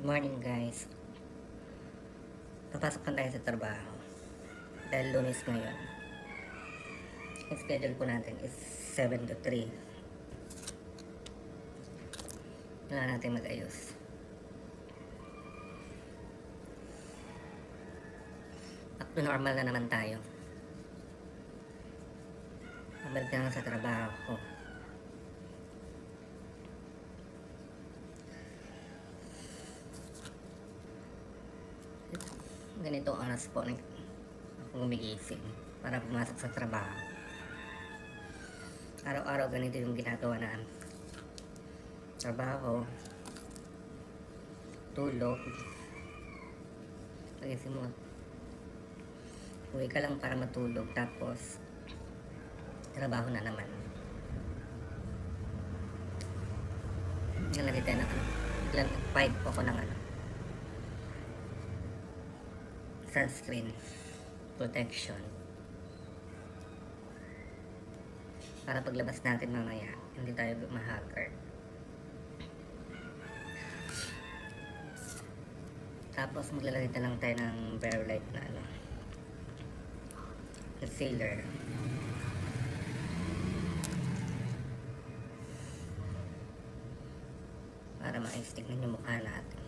Good morning guys. Papasok na tayo sa trabaho. Dahil Lunes ngayon. Yung schedule po natin is 7 to 3. Wala natin mag-ayos. Back to normal na naman tayo. Mabalik na lang sa trabaho. Ganito oras po ako gumigising para pumasok sa trabaho. Araw-araw ganito yung ginagawa na trabaho, tulog, pagising mo, uwi ka lang para matulog, tapos trabaho na naman. Nalagay tayo ng ilan, 5 po ako ng sunscreen protection para paglabas natin mamaya hindi tayo ma-hacker. Tapos maglalagay na lang tayo ng bare light na concealer para ma-stick na yung mukha natin.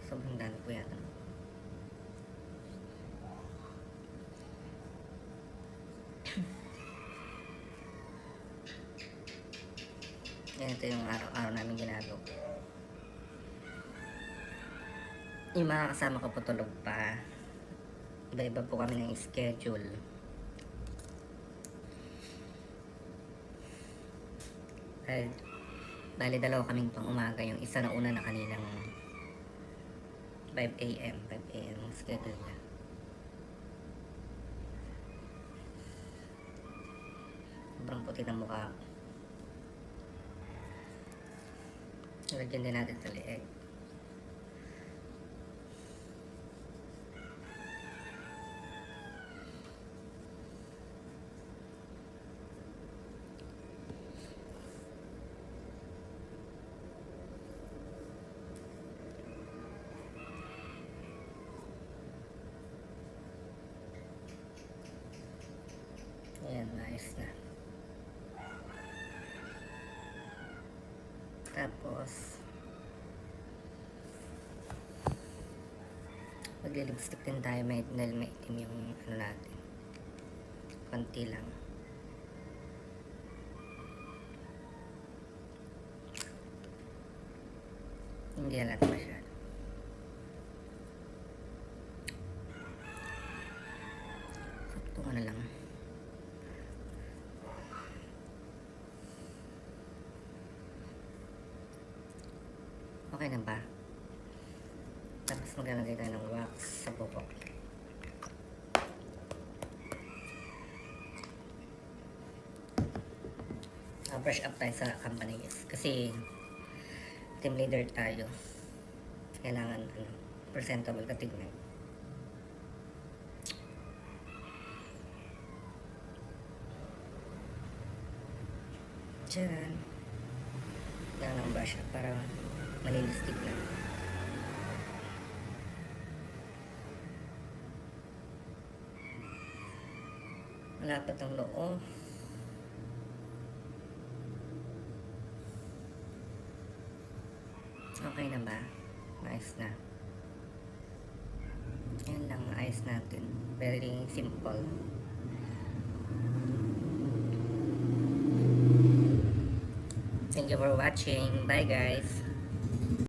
Sobrang dami po yata. Ito yung araw-araw namin ginagawa. Yung mga kasama ko po tulog pa. Iba-iba po kami ng schedule. Bali dalawa kaming pang umaga. Yung isa na una na kaninang 5 AM ang schedule niya. Sobrang puti ng mukha. Lagyan din natin sa leeg. Ayan, nice na. Tapos magli-lipstick din tayo, dahil maitim yung natin. Konti lang. Hindi natin masyado. Sakto na lang. Okay na ba? Tapos maglalagay tayo ng wax sa buhok. Brush up tayo sa companies kasi team leader tayo. Kailangan presentable ka tignan. Diyan. Kailangan ng brush up para malinis tignan. Malapit ang loob. Okay na ba? Nice na. Yan lang, ayos natin. Very simple. Thank you for watching. Bye guys.